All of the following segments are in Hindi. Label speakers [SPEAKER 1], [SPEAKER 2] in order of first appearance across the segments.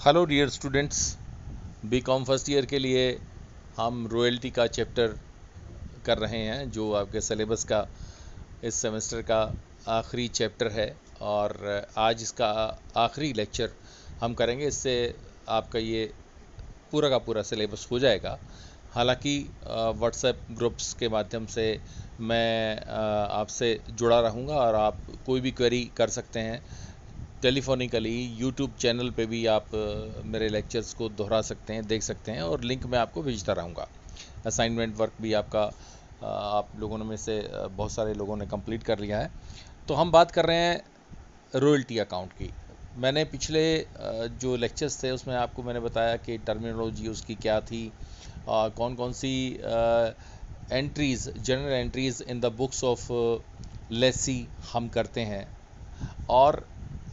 [SPEAKER 1] Hello dear students, BCom first year के लिए हम रॉयल्टी का चैप्टर कर रहे हैं जो आपके सिलेबस का इस सेमेस्टर का आखिरी चैप्टर है। और आज इसका आखिरी लेक्चर हम करेंगे। इससे आपका ये पूरा का पूरा सिलेबस हो जाएगा। हालांकि व्हाट्सएप ग्रुप्स के माध्यम से मैं आपसे जुड़ा रहूँगा और आप कोई भी क्वेरी कर सकते हैं। टेलीफोनिकली यूट्यूब चैनल पे भी आप मेरे लेक्चर्स को दोहरा सकते हैं, देख सकते हैं, और लिंक मैं आपको भेजता रहूँगा। असाइनमेंट वर्क भी आपका आप लोगों में से बहुत सारे लोगों ने कंप्लीट कर लिया है। तो हम बात कर रहे हैं रॉयल्टी अकाउंट की। मैंने पिछले जो लेक्चर्स थे उसमें आपको मैंने बताया कि टर्मिनोलॉजी उसकी क्या थी, कौन कौन सी entries, general entries in the books of lessee हम करते हैं। और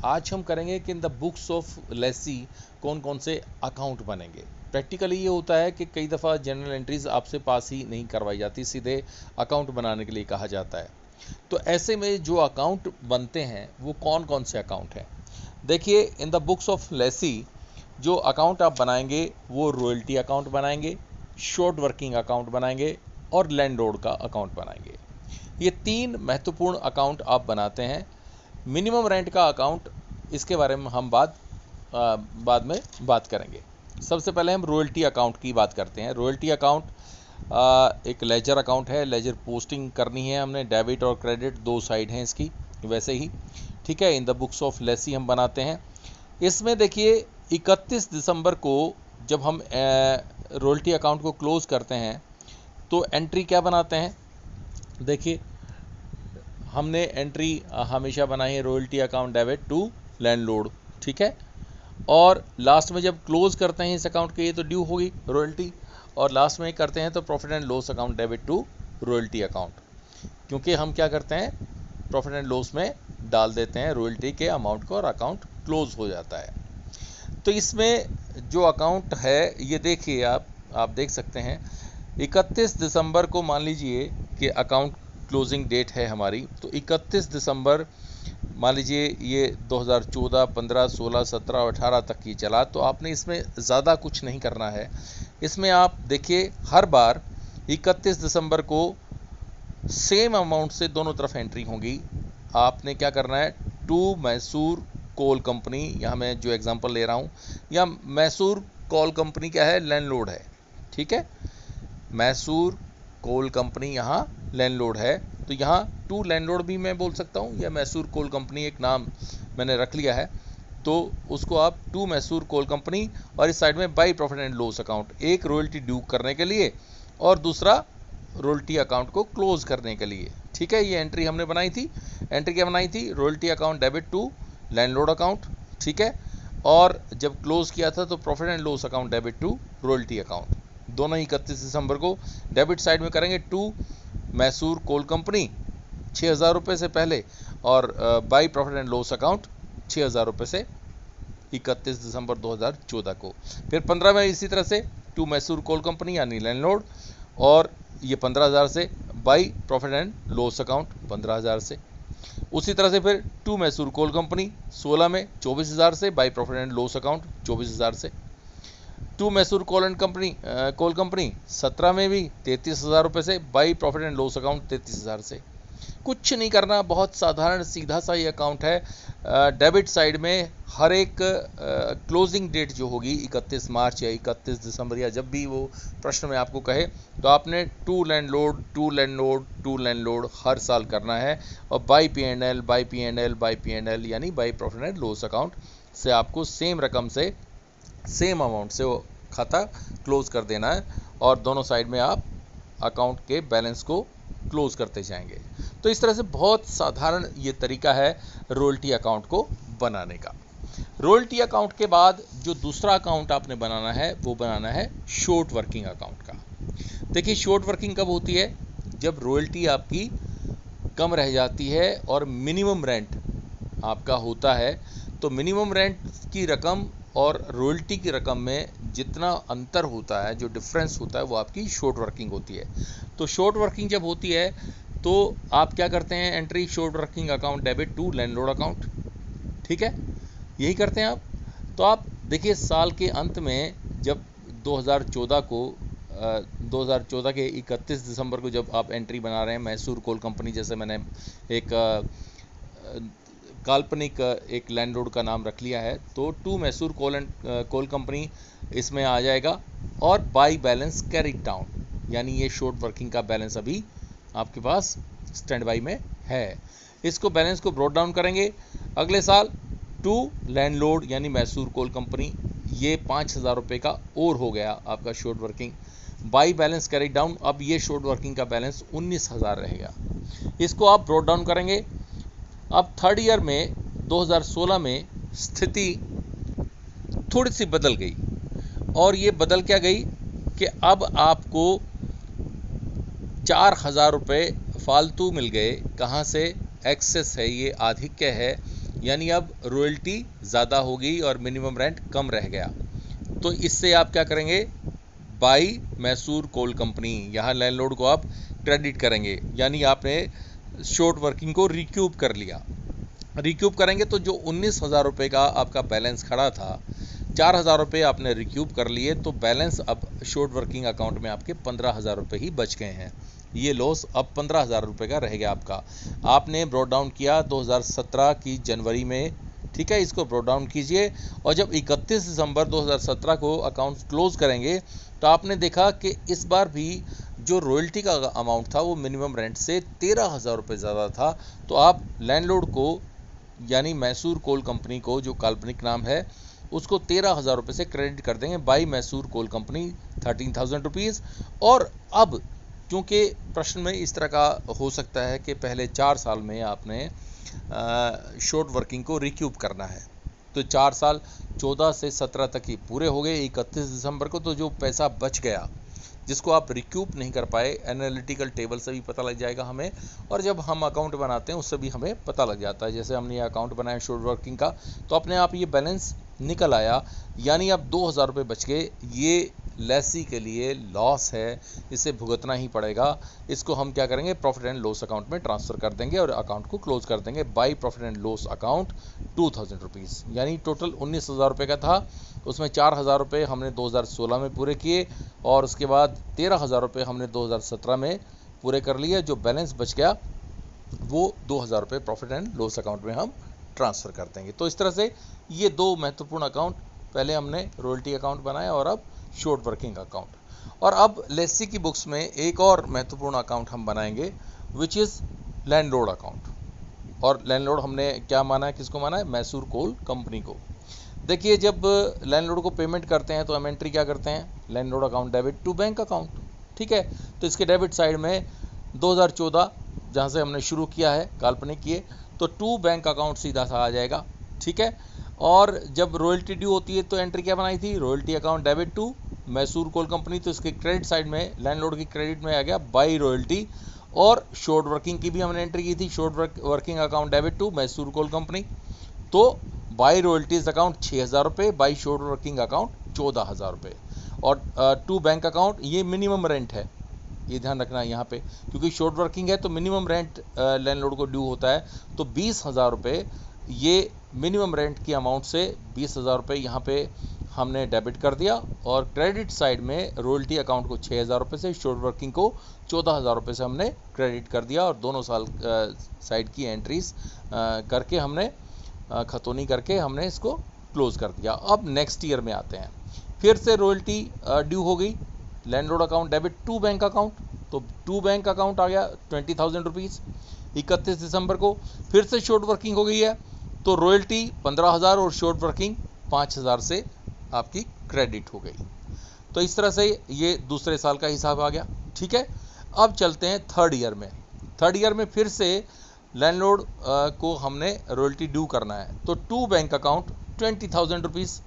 [SPEAKER 1] आज हम करेंगे कि in the books of lessee कौन कौन से अकाउंट बनेंगे। प्रैक्टिकली ये होता है कि कई दफ़ा जनरल एंट्रीज आपसे पास ही नहीं करवाई जाती, सीधे अकाउंट बनाने के लिए कहा जाता है। तो ऐसे में जो अकाउंट बनते हैं वो कौन कौन से अकाउंट हैं। देखिए, इन द बुक्स ऑफ लेसी जो अकाउंट आप बनाएंगे वो रॉयल्टी अकाउंट बनाएंगे, शॉर्ट वर्किंग अकाउंट बनाएंगे और लैंडलॉर्ड का अकाउंट बनाएंगे। ये तीन महत्वपूर्ण अकाउंट आप बनाते हैं। मिनिमम रेंट का अकाउंट, इसके बारे में हम बाद में बात करेंगे। सबसे पहले हम रॉयल्टी अकाउंट की बात करते हैं। रॉयल्टी अकाउंट एक लेजर अकाउंट है। लेजर पोस्टिंग करनी है हमने, डेबिट और क्रेडिट दो साइड हैं इसकी, वैसे ही ठीक है। इन द बुक्स ऑफ लेसी हम बनाते हैं। इसमें देखिए 31 दिसंबर को जब हम रॉयल्टी अकाउंट को क्लोज करते हैं तो एंट्री क्या बनाते हैं। देखिए, हमने एंट्री हमेशा बनाई है royalty account debit to landlord, ठीक है। और लास्ट में जब क्लोज करते हैं इस अकाउंट के, ये तो ड्यू होगी रॉयल्टी, और लास्ट में करते हैं तो profit and loss account debit to royalty account, क्योंकि हम क्या करते हैं, प्रॉफिट एंड लॉस में डाल देते हैं रॉयल्टी के अमाउंट को और अकाउंट क्लोज हो जाता है। तो इसमें जो अकाउंट है ये देखिए, आप देख सकते हैं 31 दिसंबर को मान लीजिए कि अकाउंट क्लोजिंग डेट है हमारी। तो 31 दिसंबर मान लीजिए ये 2014, 15, 16, 17 और 18 तक की चला। तो आपने इसमें ज़्यादा कुछ नहीं करना है। इसमें आप देखिए हर बार 31 दिसंबर को सेम अमाउंट से दोनों तरफ एंट्री होंगी। आपने क्या करना है, टू मैसूर कोल कंपनी, यहाँ मैं जो एग्जांपल ले रहा हूँ, या मैसूर कोल कंपनी क्या है, लैंडलॉर्ड है, ठीक है। मैसूर कोल कंपनी यहाँ लैंडलॉर्ड है, तो यहाँ टू लैंडलॉर्ड भी मैं बोल सकता हूँ, या मैसूर कोल कंपनी एक नाम मैंने रख लिया है, तो उसको आप टू मैसूर कोल कंपनी, और इस साइड में by profit and loss account, एक रॉयल्टी ड्यू करने के लिए और दूसरा रॉयल्टी अकाउंट को क्लोज करने के लिए, ठीक है। ये एंट्री हमने बनाई थी। एंट्री क्या बनाई थी, royalty account debit to landlord account, ठीक है। और जब क्लोज किया था तो profit and loss account debit to royalty account, दोनों ही 31 दिसंबर को डेबिट साइड में करेंगे टू मैसूर कोल कंपनी 6,000 रुपये से पहले, और by profit and loss account 6,000 रुपये से 31 दिसंबर 2014 को। फिर 15 में इसी तरह से टू मैसूर कोल कंपनी यानी लैंडलॉर्ड, और ये 15,000 से by profit and loss account 15,000 से। उसी तरह से फिर टू मैसूर कोल कंपनी 16 में 24,000 से by profit and loss account 24,000 से। टू मैसूर कोल कंपनी 17 में भी 33,000 रुपये से by profit and loss account 33,000 से। कुछ नहीं करना, बहुत साधारण सीधा सा ये अकाउंट है। डेबिट साइड में हर एक क्लोजिंग डेट जो होगी 31 मार्च या 31 दिसंबर, या जब भी वो प्रश्न में आपको कहे, तो आपने to landlord to landlord to landlord हर साल करना है। और by P&L by P&L by P&L यानी by profit and loss account से आपको सेम रकम से, सेम अमाउंट से वो खाता क्लोज कर देना है, और दोनों साइड में आप अकाउंट के बैलेंस को क्लोज करते जाएंगे। तो इस तरह से बहुत साधारण ये तरीका है रॉयल्टी अकाउंट को बनाने का। रॉयल्टी अकाउंट के बाद जो दूसरा अकाउंट आपने बनाना है वो बनाना है शॉर्ट वर्किंग अकाउंट का। देखिए, शॉर्ट वर्किंग कब होती है, जब रॉयल्टी आपकी कम रह जाती है और मिनिमम रेंट आपका होता है। तो मिनिमम रेंट की रकम और रॉयल्टी की रकम में जितना अंतर होता है, जो डिफरेंस होता है, वो आपकी शॉर्ट वर्किंग होती है। तो शॉर्ट वर्किंग जब होती है तो आप क्या करते हैं, entry short working account debit to landlord account, ठीक है, यही करते हैं आप। तो आप देखिए साल के अंत में जब 2014 को 2014 के 31 दिसंबर को जब आप एंट्री बना रहे हैं मैसूर कोल कंपनी, जैसे मैंने एक काल्पनिक एक लैंडलॉर्ड का नाम रख लिया है, तो टू मैसूर कोल कंपनी इसमें आ जाएगा। और बाई बैलेंस कैरिड डाउन, यानी ये शॉर्ट वर्किंग का बैलेंस अभी आपके पास स्टैंड बाई में है। इसको बैलेंस को ब्रॉड डाउन करेंगे अगले साल टू लैंडलॉर्ड यानी मैसूर कोल कंपनी, ये 5,000 रुपये का और हो गया आपका short working. By balance carry down, अब ये शॉर्ट वर्किंग का बैलेंस 19,000 रहेगा। इसको आप ब्रॉड डाउन करेंगे। अब थर्ड ईयर में 2016 में स्थिति थोड़ी सी बदल गई, और ये बदल क्या गई कि अब आपको 4,000 रुपये फालतू मिल गए। कहाँ से? एक्सेस है, ये आधिक्य है, यानी अब रॉयल्टी ज़्यादा हो गई और मिनिमम रेंट कम रह गया। तो इससे आप क्या करेंगे? बाई मैसूर कोल कंपनी, यहाँ लैंडलॉर्ड को आप क्रेडिट करेंगे, यानी आपने शॉर्ट वर्किंग को रिक्यूब कर लिया। रिक्यूब करेंगे तो जो 19,000 रुपये का आपका बैलेंस खड़ा था, 4,000 रुपये आपने रिक्यूब कर लिए, तो बैलेंस अब शॉर्ट वर्किंग अकाउंट में आपके 15,000 रुपये ही बच गए हैं। ये लॉस अब 15,000 रुपये का रह गया आपका। आपने ब्रॉड डाउन किया 2017 की जनवरी में, ठीक है, इसको ब्रॉड डाउन कीजिए, और जब 31 दिसंबर 2017 को अकाउंट क्लोज करेंगे तो आपने देखा कि इस बार भी जो रॉयल्टी का अमाउंट था वो मिनिमम रेंट से 13,000 रुपये ज़्यादा था। तो आप लैंडलॉर्ड को यानी मैसूर कोल कंपनी को, जो काल्पनिक नाम है, उसको 13,000 रुपये से क्रेडिट कर देंगे by Mysore coal company 13,000 rupees. और अब क्योंकि प्रश्न में इस तरह का हो सकता है कि पहले 4 साल में आपने शॉर्ट वर्किंग को रिक्यूब करना है, तो 4 साल 14 से 17 तक ही पूरे हो गए 31 दिसंबर को, तो जो पैसा बच गया जिसको आप रिक्यूब नहीं कर पाए, एनालिटिकल टेबल से भी पता लग जाएगा हमें, और जब हम अकाउंट बनाते हैं उससे भी हमें पता लग जाता है। जैसे हमने ये अकाउंट बनाया शॉर्ट वर्किंग का, तो अपने आप ये बैलेंस निकल आया, यानी अब 2,000 रुपये बच गए। ये लेसी के लिए लॉस है, इसे भुगतना ही पड़ेगा। इसको हम क्या करेंगे? प्रॉफिट एंड लॉस अकाउंट में ट्रांसफ़र कर देंगे और अकाउंट को क्लोज कर देंगे by profit and loss account 2,000 rupees, यानी टोटल 19,000 रुपये का था। उसमें 4,000 रुपये हमने 2016 में पूरे किए, और उसके बाद 13,000 रुपये हमने 2017 में पूरे कर लिए। जो बैलेंस बच गया वो 2,000 रुपये प्रॉफिट एंड लॉस अकाउंट में हम ट्रांसफ़र कर देंगे। तो इस तरह से ये दो महत्वपूर्ण अकाउंट, पहले हमने रॉयल्टी अकाउंट बनाया और अब शॉर्ट वर्किंग अकाउंट। और अब लेसी की बुक्स में एक और महत्वपूर्ण अकाउंट हम बनाएंगे, विच इज़ लैंडलॉर्ड अकाउंट। और लैंडलॉर्ड हमने क्या माना है? किसको माना है? मैसूर कोल कंपनी को। देखिए, जब लैंडलॉर्ड को पेमेंट करते हैं तो हम एंट्री क्या करते हैं? Landlord account debit to bank account, ठीक है। तो इसके डेबिट साइड में 2014 जहाँ से हमने शुरू किया है काल्पनिक किए, तो टू बैंक अकाउंट सीधा सा आ जाएगा, ठीक है। और जब रॉयल्टी ड्यू होती है तो एंट्री क्या बनाई थी? Royalty account debit to Mysore coal company, तो इसके क्रेडिट साइड में लैंडलॉर्ड की क्रेडिट में आ गया बाई रॉयल्टी। और शॉर्ट वर्किंग की भी हमने एंट्री की थी, short working account debit to Mysore coal company, तो बाई रॉयल्टीज अकाउंट 6,000 रुपये, बाई शॉर्ट वर्किंग अकाउंट 14,000 रुपये। और टू बैंक अकाउंट, ये मिनिमम रेंट है, ये ध्यान रखना है यहाँ पे, क्योंकि शॉर्ट वर्किंग है तो मिनिमम रेंट लैंडलॉर्ड को ड्यू होता है। तो 20,000 रुपये, ये मिनिमम रेंट की अमाउंट से 20,000 रुपये यहाँ पे हमने डेबिट कर दिया, और क्रेडिट साइड में रॉयल्टी अकाउंट को 6,000 रुपये से, शॉर्ट वर्किंग को 14,000 रुपये से हमने क्रेडिट कर दिया, और दोनों साल साइड की एंट्रीज करके हमने खतौनी करके हमने इसको क्लोज कर दिया। अब नेक्स्ट ईयर में आते हैं, फिर से रॉयल्टी ड्यू हो गई, landlord account debit to bank account, तो टू बैंक अकाउंट आ गया 20,000 रुपीज़ 31 दिसंबर को। फिर से शॉर्ट वर्किंग हो गई है, तो रॉयल्टी 15,000 और शॉर्ट वर्किंग 5,000 से आपकी क्रेडिट हो गई। तो इस तरह से ये दूसरे साल का हिसाब आ गया, ठीक है। अब चलते हैं थर्ड ईयर में। थर्ड ईयर में फिर से लैंडलॉर्ड को हमने रॉयल्टी ड्यू करना है, तो टू बैंक अकाउंट 20,000 रुपीज़,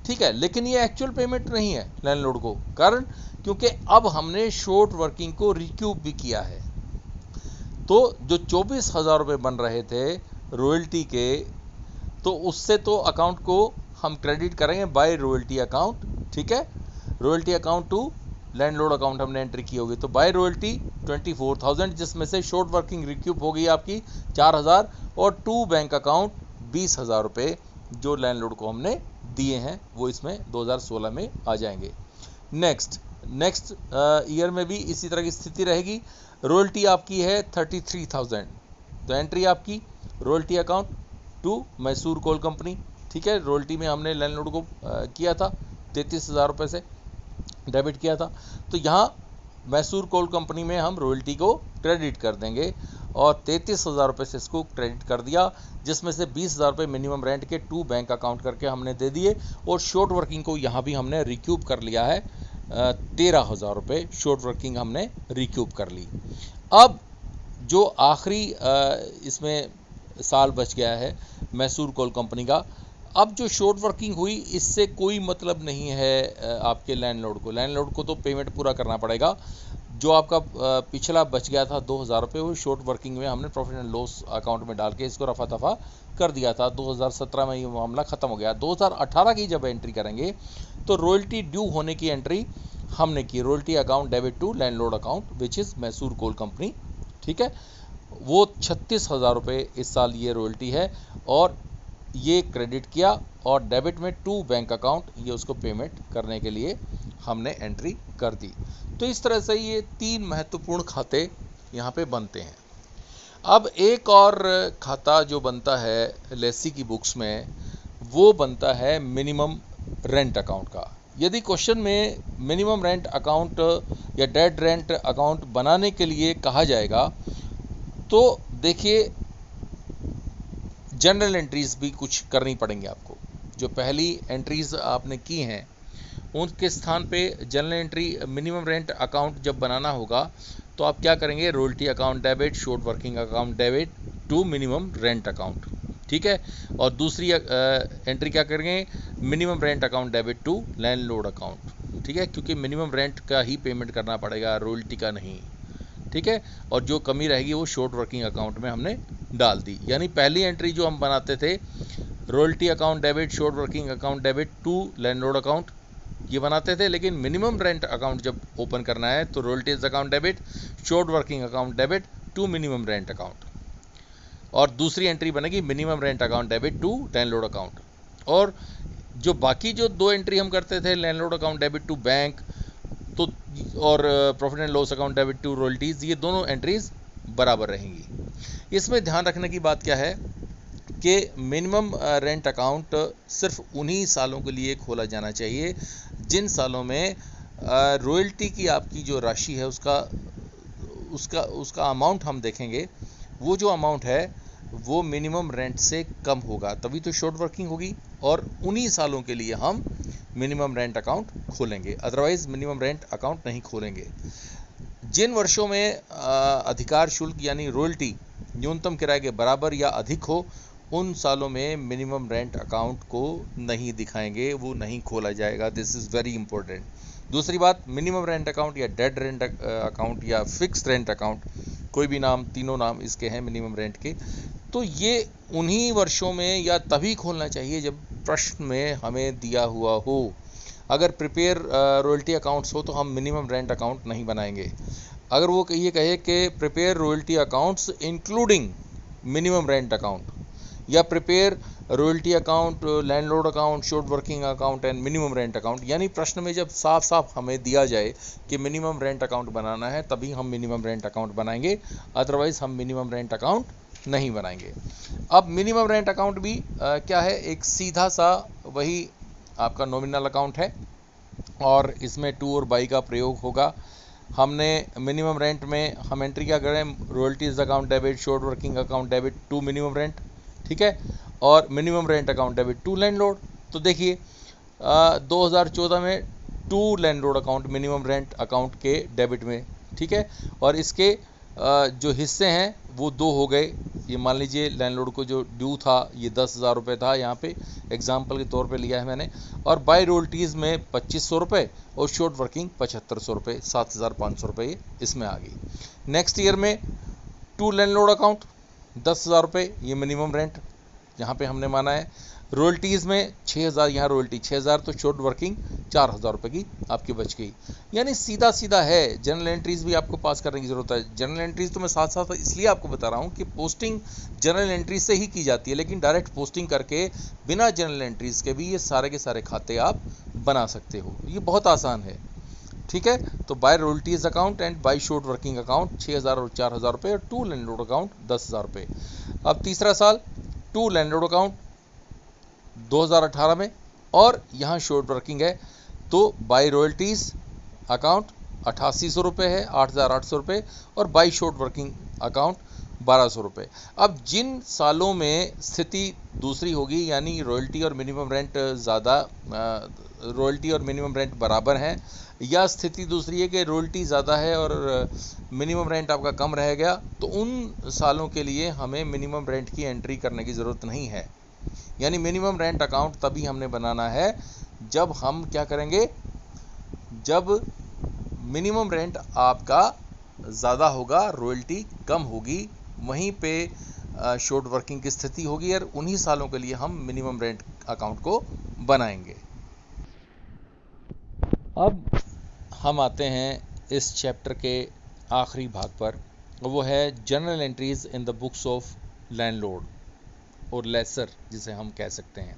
[SPEAKER 1] ठीक है। लेकिन ये एक्चुअल पेमेंट नहीं है लैंडलॉर्ड को, कारण क्योंकि अब हमने शॉर्ट वर्किंग को रिक्यूब भी किया है। तो जो 24,000 रुपये बन रहे थे रॉयल्टी के, तो उससे तो अकाउंट को हम क्रेडिट करेंगे बाय रॉयल्टी अकाउंट, ठीक है। Royalty account to landlord account हमने एंट्री की होगी, तो बाय रॉयल्टी 24,000, जिसमें से शॉर्ट वर्किंग रिक्यूब हो गई आपकी 4,000, और टू बैंक अकाउंट 20,000 रुपये जो लैंडलॉर्ड को हमने दिए हैं वो इसमें 2016 में आ जाएंगे। नेक्स्ट ईयर में भी इसी तरह की स्थिति रहेगी। रॉयल्टी आपकी है 33,000, तो एंट्री आपकी royalty account to Mysore coal company. ठीक है, रॉयल्टी में हमने लैंडलॉर्ड को किया था 33,000 रुपये से डेबिट किया था, तो यहाँ मैसूर कोल कंपनी में हम रॉयल्टी को क्रेडिट कर देंगे और 33,000 रुपये से इसको क्रेडिट कर दिया, जिसमें से 20,000 रुपये मिनिमम रेंट के 2 बैंक अकाउंट करके हमने दे दिए और शॉर्ट वर्किंग को यहाँ भी हमने रिक्यूब कर लिया है 13,000 रुपये शॉर्ट वर्किंग हमने रिक्यूब कर ली। अब जो आखिरी इसमें साल बच गया है मैसूर कोल कंपनी का, अब जो शॉर्ट वर्किंग हुई इससे कोई मतलब नहीं है आपके लैंडलॉर्ड को तो पेमेंट पूरा करना पड़ेगा। जो आपका पिछला बच गया था 2,000 रुपये, वो शॉर्ट वर्किंग में हमने प्रॉफिट एंड लॉस अकाउंट में डाल के इसको रफा दफा कर दिया था। 2017 में ये मामला ख़त्म हो गया। 2018 की जब एंट्री करेंगे तो रॉयल्टी ड्यू होने की एंट्री हमने की, royalty account debit to landlord account which is Mysore coal company. ठीक है, वो 36,000 रुपये इस साल ये रॉयल्टी है और ये क्रेडिट किया और डेबिट में 2 बैंक अकाउंट ये उसको पेमेंट करने के लिए हमने एंट्री कर दी। तो इस तरह से ये 3 महत्वपूर्ण खाते यहाँ पे बनते हैं। अब एक और खाता जो बनता है लेसी की बुक्स में, वो बनता है मिनिमम रेंट अकाउंट का। यदि क्वेश्चन में मिनिमम रेंट अकाउंट या डेड रेंट अकाउंट बनाने के लिए कहा जाएगा तो देखिए जनरल एंट्रीज भी कुछ करनी पड़ेंगी आपको। जो पहली एंट्रीज आपने की हैं उनके स्थान पे general entry minimum rent account जब बनाना होगा तो आप क्या करेंगे, royalty account debit, short working account debit to minimum rent account. ठीक है, और दूसरी एंट्री क्या करेंगे, minimum rent account debit to landlord account. ठीक है, क्योंकि मिनिमम रेंट का ही पेमेंट करना पड़ेगा, रॉयल्टी का नहीं। ठीक है, और जो कमी रहेगी वो शॉर्ट वर्किंग अकाउंट में हमने डाल दी। यानी पहली एंट्री जो हम बनाते थे royalty account debit, short working account debit to landlord account, ये बनाते थे। लेकिन मिनिमम रेंट अकाउंट जब ओपन करना है तो royalties account debit, short working account debit to minimum rent account, और दूसरी एंट्री बनेगी minimum rent account debit to landlord account. और जो बाकी जो 2 एंट्री हम करते थे landlord account debit to bank तो और profit and loss account debit to royalties, ये दोनों एंट्रीज बराबर रहेंगी। इसमें ध्यान रखने की बात क्या है कि मिनिमम रेंट अकाउंट सिर्फ उन्हीं सालों के लिए खोला जाना चाहिए जिन सालों में रॉयल्टी की आपकी जो राशि है उसका अमाउंट हम देखेंगे, वो जो अमाउंट है वो मिनिमम रेंट से कम होगा, तभी तो शॉर्ट वर्किंग होगी। और उन्हीं सालों के लिए हम मिनिमम रेंट अकाउंट खोलेंगे, अदरवाइज मिनिमम रेंट अकाउंट नहीं खोलेंगे। जिन वर्षों में अधिकार शुल्क यानी रॉयल्टी न्यूनतम किराए के बराबर या अधिक हो, उन सालों में मिनिमम रेंट अकाउंट को नहीं दिखाएंगे, वो नहीं खोला जाएगा। This is very important. दूसरी बात, मिनिमम रेंट अकाउंट या डेड रेंट अकाउंट या फिक्स्ड रेंट अकाउंट, कोई भी नाम, तीनों नाम इसके हैं मिनिमम रेंट के, तो ये उन्हीं वर्षों में या तभी खोलना चाहिए जब प्रश्न में हमें दिया हुआ हो। अगर प्रिपेयर रॉयल्टी अकाउंट्स हो तो हम मिनिमम रेंट अकाउंट नहीं बनाएंगे। अगर वो ये कहे कि prepare royalty accounts including minimum rent account या prepare royalty account, landlord account, short working account and minimum rent account, यानी प्रश्न में जब साफ साफ हमें दिया जाए कि मिनिमम रेंट अकाउंट बनाना है तभी हम मिनिमम रेंट अकाउंट बनाएंगे, अदरवाइज हम मिनिमम रेंट अकाउंट नहीं बनाएंगे। अब मिनिमम रेंट अकाउंट भी क्या है, एक सीधा सा वही आपका नॉमिनल अकाउंट है और इसमें टू और बाई का प्रयोग होगा। हमने मिनिमम रेंट में हम एंट्री क्या करें, royalties account debit, short working account debit to minimum rent, ठीक है, और minimum rent account debit to landlord. तो देखिए 2014 में to landlord account minimum rent account के डेबिट में, ठीक है, और इसके जो हिस्से हैं वो 2 हो गए। ये मान लीजिए लैंडलॉर्ड को जो ड्यू था ये 10,000 रुपये था, यहाँ पे एग्जाम्पल के तौर पे लिया है मैंने, और बाय रॉयल्टीज़ में 2500 रुपये और शॉर्ट वर्किंग 7500 रुपये, 7,500 रुपये इसमें आ गई। नेक्स्ट ईयर में टू लैंडलॉर्ड अकाउंट 10,000 रुपये, ये मिनिमम रेंट यहाँ पे हमने माना है। रॉयल्टीज़ में 6,000, यहाँ रॉयल्टी 6,000, तो शॉर्ट वर्किंग 4,000 रुपये की आपकी बच गई। यानी सीधा सीधा है। जनरल एंट्रीज भी आपको पास करने की ज़रूरत है। जनरल एंट्रीज तो मैं साथ साथ इसलिए आपको बता रहा हूँ कि पोस्टिंग जनरल एंट्रीज से ही की जाती है, लेकिन डायरेक्ट पोस्टिंग करके बिना जनरल एंट्रीज के भी ये सारे के सारे खाते आप बना सकते हो। ये बहुत आसान है, ठीक है। तो by royalties account and by short working account 6,000 और 4,000 रुपये, और टू लैंडलॉर्ड अकाउंट 10,000 रुपये। अब तीसरा साल टू लैंडलॉर्ड अकाउंट 2018 में, और यहाँ शॉर्ट वर्किंग है तो बाय रॉयल्टीज अकाउंट 8800 रुपये है, 8,800 रुपये, और बाय शॉर्ट वर्किंग अकाउंट 1,200 रुपये। अब जिन सालों में स्थिति दूसरी होगी, यानी रॉयल्टी और मिनिमम रेंट ज़्यादा, रॉयल्टी और मिनिमम रेंट बराबर हैं, या स्थिति दूसरी है कि रॉयल्टी ज़्यादा है और मिनिमम रेंट आपका कम रह गया, तो उन सालों के लिए हमें मिनिमम रेंट की एंट्री करने की ज़रूरत नहीं है। यानी मिनिमम रेंट अकाउंट तभी हमने बनाना है जब हम क्या करेंगे, जब मिनिमम रेंट आपका ज़्यादा होगा, रॉयल्टी कम होगी, वहीं पे शॉर्ट वर्किंग की स्थिति होगी, और उन्हीं सालों के लिए हम मिनिमम रेंट अकाउंट को बनाएंगे। अब हम आते हैं इस चैप्टर के आखिरी भाग पर, वो है general entries in the books of landlord और लेसर, जिसे हम कह सकते हैं।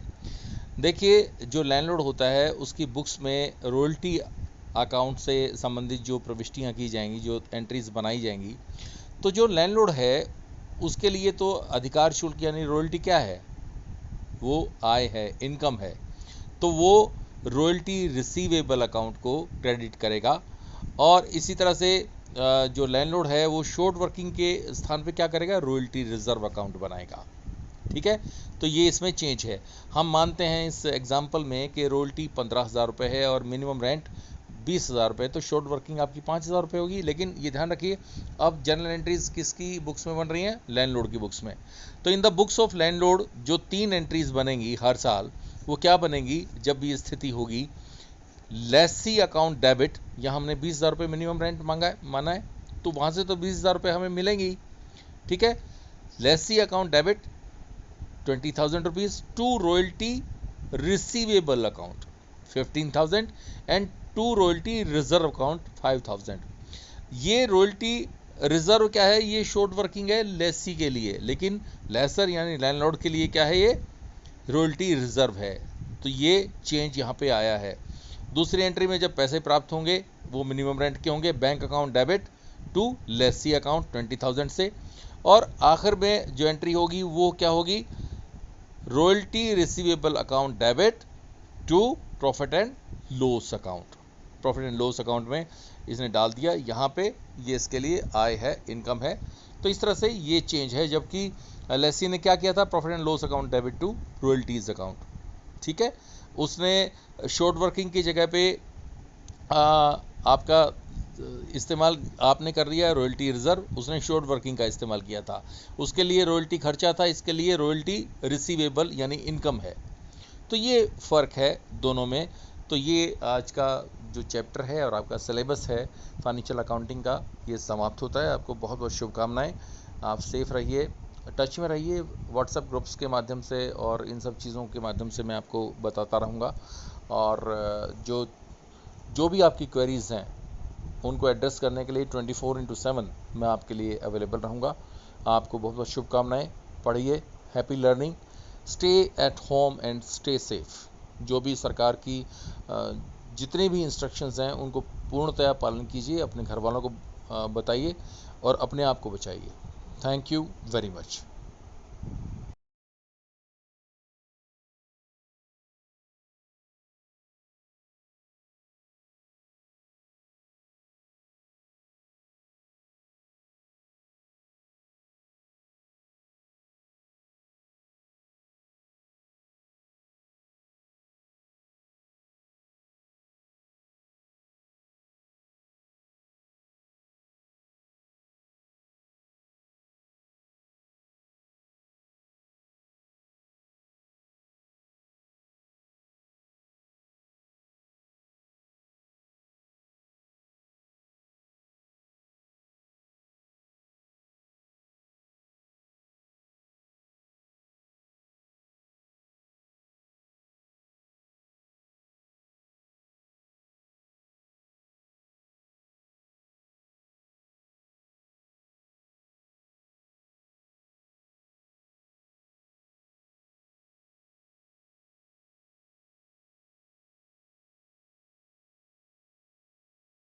[SPEAKER 1] देखिए, जो लैंडलॉर्ड होता है उसकी बुक्स में रॉयल्टी अकाउंट से संबंधित जो प्रविष्टियां की जाएंगी, जो एंट्रीज बनाई जाएंगी, तो जो लैंडलॉर्ड है उसके लिए तो अधिकार शुल्क यानी रॉयल्टी क्या है, वो आय है, इनकम है, तो वो रॉयल्टी रिसीवेबल अकाउंट को क्रेडिट करेगा। और इसी तरह से जो लैंडलॉर्ड है वो शॉर्ट वर्किंग के स्थान पे क्या करेगा, रॉयल्टी रिजर्व अकाउंट बनाएगा, ठीक है। तो ये इसमें चेंज है। हम मानते हैं इस एग्जांपल में कि रॉयल्टी 15,000 रुपये है और मिनिमम रेंट 20,000 रुपये, तो शॉर्ट वर्किंग आपकी 5,000 रुपये होगी। लेकिन ये ध्यान रखिए, अब जनरल एंट्रीज किसकी बुक्स में बन रही हैं, लैंडलॉर्ड की बुक्स में। तो इन द बुक्स ऑफ लैंडलॉर्ड जो 3 एंट्रीज बनेंगी हर साल, वो क्या बनेगी, जब भी स्थिति होगी, लेसी अकाउंट डेबिट, यहाँ हमने 20,000 रुपये मिनिमम रेंट माना है, तो वहाँ से तो 20,000 रुपये हमें मिलेंगी, ठीक है। Lessee account debit 20,000 rupees to royalty receivable account 15,000 and to royalty reserve account 5,000। ये रॉयल्टी रिजर्व क्या है, ये शॉर्ट वर्किंग है लेसी के लिए, लेकिन लेसर यानी लैंडलॉर्ड के लिए क्या है, ये रॉयल्टी रिजर्व है। तो ये चेंज यहाँ पे आया है। दूसरी एंट्री में जब पैसे प्राप्त होंगे वो मिनिमम रेंट के होंगे, bank account debit to lessee account 20,000 से, और आखिर में जो एंट्री होगी वो क्या होगी, royalty receivable account debit to profit and loss account. Profit and loss account में इसने डाल दिया, यहाँ पे ये इसके लिए आय है, इनकम है। तो इस तरह से ये चेंज है, जबकि लेसी ने क्या किया था, profit and loss account debit to royalties account, ठीक है। उसने शॉर्ट वर्किंग की जगह पे आपका इस्तेमाल आपने कर दिया रॉयल्टी रिजर्व, उसने शॉर्ट वर्किंग का इस्तेमाल किया था, उसके लिए रॉयल्टी खर्चा था, इसके लिए रॉयल्टी रिसीवेबल यानी इनकम है। तो ये फ़र्क है दोनों में। तो ये आज का जो चैप्टर है और आपका सिलेबस है फाइनेंशियल अकाउंटिंग का, ये समाप्त होता है। आपको बहुत बहुत शुभकामनाएं। आप सेफ रहिए, टच में रहिए, व्हाट्सएप ग्रुप्स के माध्यम से और इन सब चीज़ों के माध्यम से मैं आपको बताता रहूँगा। और जो भी आपकी क्वेरीज़ हैं उनको एड्रेस करने के लिए 24/7 मैं आपके लिए अवेलेबल रहूँगा। आपको बहुत बहुत शुभकामनाएं। पढ़िए, happy learning, stay at home and stay safe. जो भी सरकार की जितने भी इंस्ट्रक्शंस हैं उनको पूर्णतया पालन कीजिए, अपने घर वालों को बताइए और अपने आप को बचाइए। Thank you very much.